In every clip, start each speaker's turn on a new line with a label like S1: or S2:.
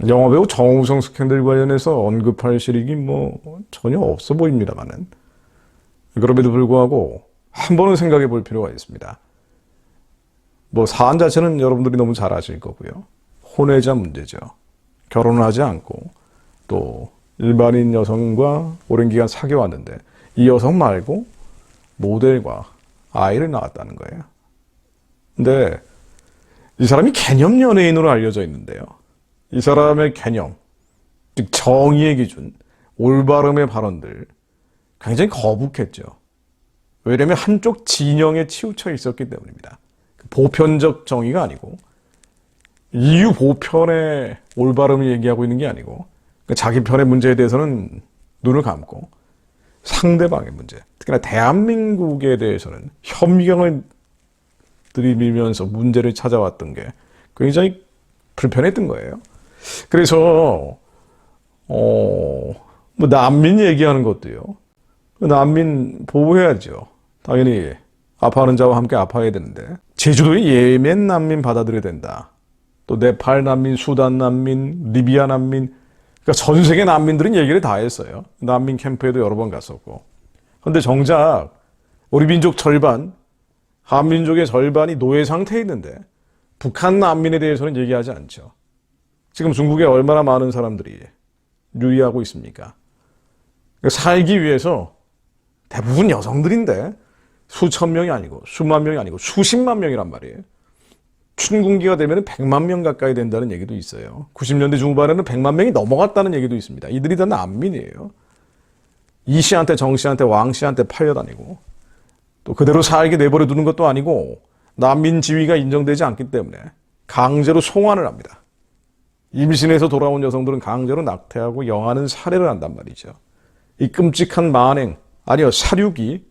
S1: 영화배우 정우성 스캔들 관련해서 언급할 실익이 전혀 없어 보입니다만은 그럼에도 불구하고 한 번은 생각해 볼 필요가 있습니다. 사안 자체는 여러분들이 너무 잘 아실 거고요. 혼외자 문제죠. 결혼을 하지 않고 또 일반인 여성과 오랜 기간 사귀어 왔는데 이 여성 말고 모델과 아이를 낳았다는 거예요. 근데 이 사람이 개념 연예인으로 알려져 있는데요. 이 사람의 개념, 즉 정의의 기준, 올바름의 발언들 굉장히 거북했죠. 왜냐하면 한쪽 진영에 치우쳐 있었기 때문입니다. 보편적 정의가 아니고 이유 보편의 올바름을 얘기하고 있는 게 아니고 자기 편의 문제에 대해서는 눈을 감고 상대방의 문제, 특히나 대한민국에 대해서는 현미경을 들이밀면서 문제를 찾아왔던 게 굉장히 불편했던 거예요. 그래서 난민 얘기하는 것도요. 난민 보호해야죠. 당연히 아파하는 자와 함께 아파해야 되는데 제주도에 예멘 난민 받아들여야 된다. 또 네팔 난민, 수단 난민, 리비아 난민, 그러니까 전 세계 난민들은 얘기를 다 했어요. 난민 캠프에도 여러 번 갔었고. 그런데 정작 우리 민족 절반, 한민족의 절반이 노예 상태에 있는데 북한 난민에 대해서는 얘기하지 않죠. 지금 중국에 얼마나 많은 사람들이 유의하고 있습니까? 살기 위해서 대부분 여성들인데 수천 명이 아니고 수만 명이 아니고 수십만 명이란 말이에요. 춘군기가 되면 100만 명 가까이 된다는 얘기도 있어요. 90년대 중반에는 100만 명이 넘어갔다는 얘기도 있습니다. 이들이 다 난민이에요. 이 씨한테 정 씨한테 왕 씨한테 팔려다니고 또 그대로 살게 내버려 두는 것도 아니고 난민 지위가 인정되지 않기 때문에 강제로 송환을 합니다. 임신해서 돌아온 여성들은 강제로 낙태하고 영하는 살해를 한단 말이죠. 이 끔찍한 만행, 아니요 사륙이,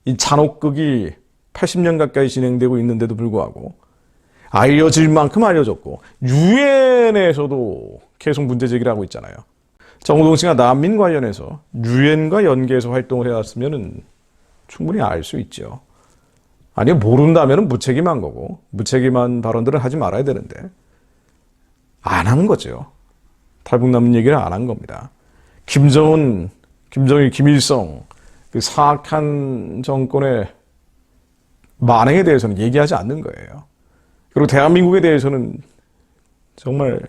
S1: 이 잔혹극이 80년 가까이 진행되고 있는데도 불구하고 알려질 만큼 알려졌고 유엔에서도 계속 문제 제기를 하고 있잖아요. 정우성 씨가 난민 관련해서 유엔과 연계해서 활동을 해왔으면 충분히 알 수 있죠. 아니요 모른다면 무책임한 거고 무책임한 발언들을 하지 말아야 되는데 안 한 거죠. 탈북난민 얘기를 안 한 겁니다. 김정은, 김정일, 김일성 그 사악한 정권의 만행에 대해서는 얘기하지 않는 거예요. 그리고 대한민국에 대해서는 정말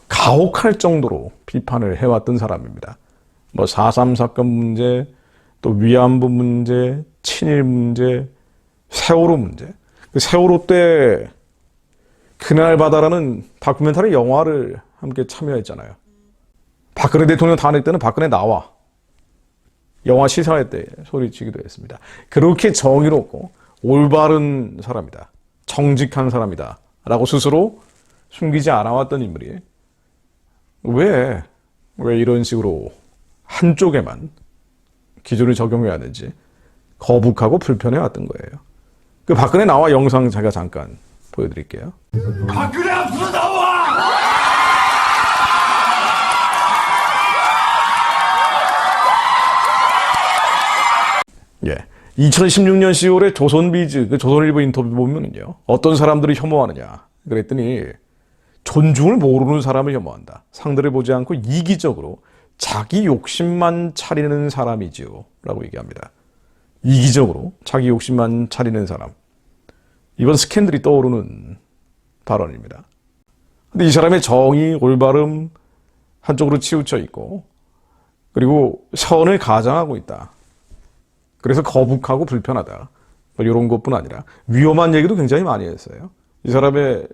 S1: 가혹할 정도로 비판을 해왔던 사람입니다. 4.3 사건 문제, 또 위안부 문제, 친일 문제, 세월호 문제. 그 세월호 때 그날 바다라는 다큐멘터리 영화를 함께 참여했잖아요. 박근혜 대통령 탄핵 때는 박근혜 나와. 영화 시사회 때 소리치기도 했습니다. 그렇게 정의롭고 올바른 사람이다. 정직한 사람이다. 라고 스스로 숨기지 않아왔던 인물이 왜 이런 식으로 한쪽에만 기준을 적용해야 하는지 거북하고 불편해왔던 거예요. 그 박근혜 나와 영상 제가 잠깐 보여드릴게요.
S2: 박근혜 앞으로 나와!
S1: 예. 2016년 10월에 조선비즈, 그 조선일보 인터뷰 보면은요, 어떤 사람들이 혐오하느냐. 그랬더니, 존중을 모르는 사람을 혐오한다. 상대를 보지 않고 이기적으로 자기 욕심만 차리는 사람이지요. 라고 얘기합니다. 이기적으로 자기 욕심만 차리는 사람. 이번 스캔들이 떠오르는 발언입니다. 근데 이 사람의 정의, 올바름 한쪽으로 치우쳐 있고, 그리고 선을 가장하고 있다. 그래서 거북하고 불편하다. 이런 것뿐 아니라 위험한 얘기도 굉장히 많이 했어요. 이 사람의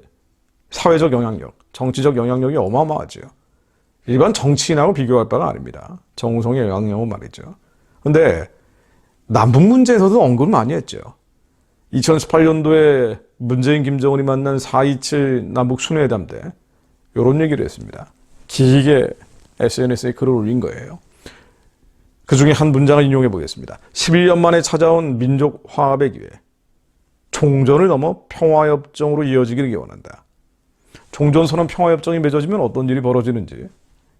S1: 사회적 영향력, 정치적 영향력이 어마어마하죠. 일반 정치인하고 비교할 바가 아닙니다. 정우성의 영향력은 말이죠. 그런데 남북 문제에서도 언급을 많이 했죠. 2018년도에 문재인, 김정은이 만난 4.27 남북 순회회담 때 이런 얘기를 했습니다. 길게 SNS에 글을 올린 거예요. 그 중에 한 문장을 인용해 보겠습니다. 11년 만에 찾아온 민족 화합의 기회. 종전을 넘어 평화협정으로 이어지기를 기원한다. 종전선언 평화협정이 맺어지면 어떤 일이 벌어지는지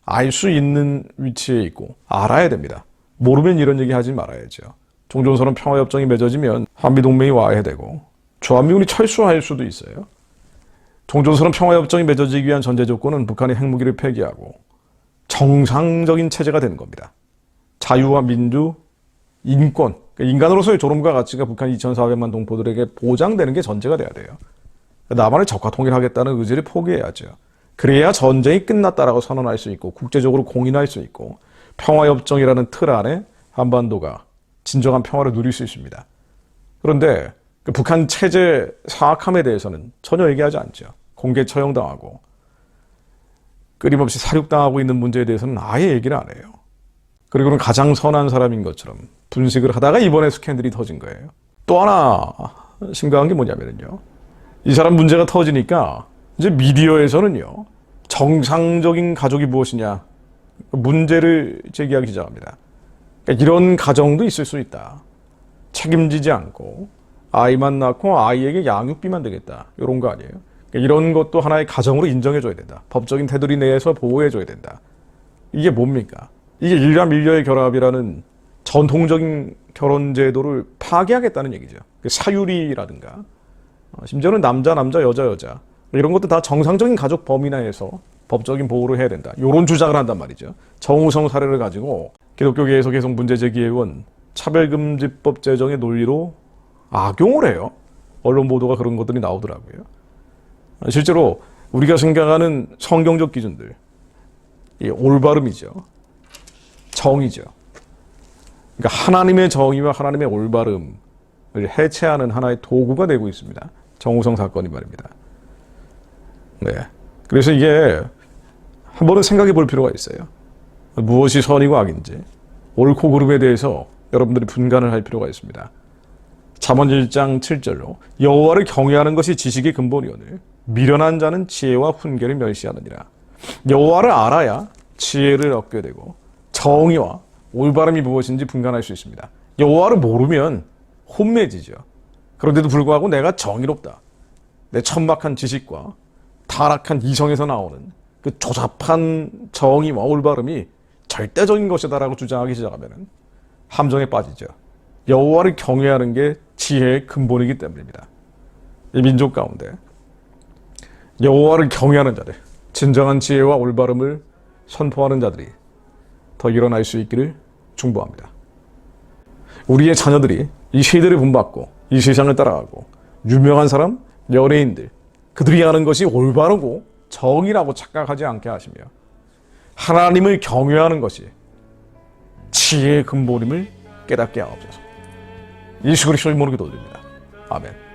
S1: 알 수 있는 위치에 있고 알아야 됩니다. 모르면 이런 얘기 하지 말아야죠. 종전선언 평화협정이 맺어지면 한미동맹이 와해되고 주한미군이 철수할 수도 있어요. 종전선언 평화협정이 맺어지기 위한 전제 조건은 북한이 핵무기를 폐기하고 정상적인 체제가 되는 겁니다. 자유와 민주, 인권, 그러니까 인간으로서의 존엄과 가치가 북한 2,400만 동포들에게 보장되는 게 전제가 돼야 돼요. 남한을 적화 통일하겠다는 의지를 포기해야죠. 그래야 전쟁이 끝났다라고 선언할 수 있고 국제적으로 공인할 수 있고 평화협정이라는 틀 안에 한반도가 진정한 평화를 누릴 수 있습니다. 그런데 그 북한 체제 사악함에 대해서는 전혀 얘기하지 않죠. 공개 처형당하고 끊임없이 사륙당하고 있는 문제에 대해서는 아예 얘기를 안 해요. 그리고는 가장 선한 사람인 것처럼 분식을 하다가 이번에 스캔들이 터진 거예요. 또 하나 심각한 게 뭐냐면요. 이 사람 문제가 터지니까 이제 미디어에서는요. 정상적인 가족이 무엇이냐 문제를 제기하기 시작합니다. 그러니까 이런 가정도 있을 수 있다. 책임지지 않고 아이만 낳고 아이에게 양육비만 되겠다. 이런 거 아니에요. 그러니까 이런 것도 하나의 가정으로 인정해줘야 된다. 법적인 테두리 내에서 보호해줘야 된다. 이게 뭡니까? 이게 일가 밀려의 결합이라는 전통적인 결혼 제도를 파괴하겠다는 얘기죠. 사유리라든가 심지어는 남자 여자 이런 것도 다 정상적인 가족 범위 내에서 법적인 보호를 해야 된다. 이런 주장을 한단 말이죠. 정우성 사례를 가지고 기독교계에서 계속 문제 제기해온 차별금지법 제정의 논리로 악용을 해요. 언론 보도가 그런 것들이 나오더라고요. 실제로 우리가 생각하는 성경적 기준들, 이 올바름이죠. 정의죠. 그러니까 하나님의 정의와 하나님의 올바름을 해체하는 하나의 도구가 되고 있습니다. 정우성 사건이 말입니다. 네. 그래서 이게 한 번은 생각해 볼 필요가 있어요. 무엇이 선이고 악인지, 옳고 그름에 대해서 여러분들이 분간을 할 필요가 있습니다. 잠언 1장 7절로 여호와를 경외하는 것이 지식의 근본이오늘 미련한 자는 지혜와 훈계를 멸시하느니라. 여호와를 알아야 지혜를 얻게 되고 정의와 올바름이 무엇인지 분간할 수 있습니다. 여호와를 모르면 혼매지죠. 그런데도 불구하고 내가 정의롭다. 내 천박한 지식과 타락한 이성에서 나오는 그 조잡한 정의와 올바름이 절대적인 것이다라고 주장하기 시작하면 함정에 빠지죠. 여호와를 경외하는 게 지혜의 근본이기 때문입니다. 이 민족 가운데 여호와를 경외하는 자들, 진정한 지혜와 올바름을 선포하는 자들이 더 일어날 수 있기를 중보합니다. 우리의 자녀들이 이 시대를 본받고 이 세상을 따라가고 유명한 사람, 연예인들 그들이 하는 것이 올바르고 정의라고 착각하지 않게 하시며 하나님을 경외하는 것이 지혜의 근본임을 깨닫게 하옵소서. 예수 그리스도의 이름으로 기도드립니다. 아멘.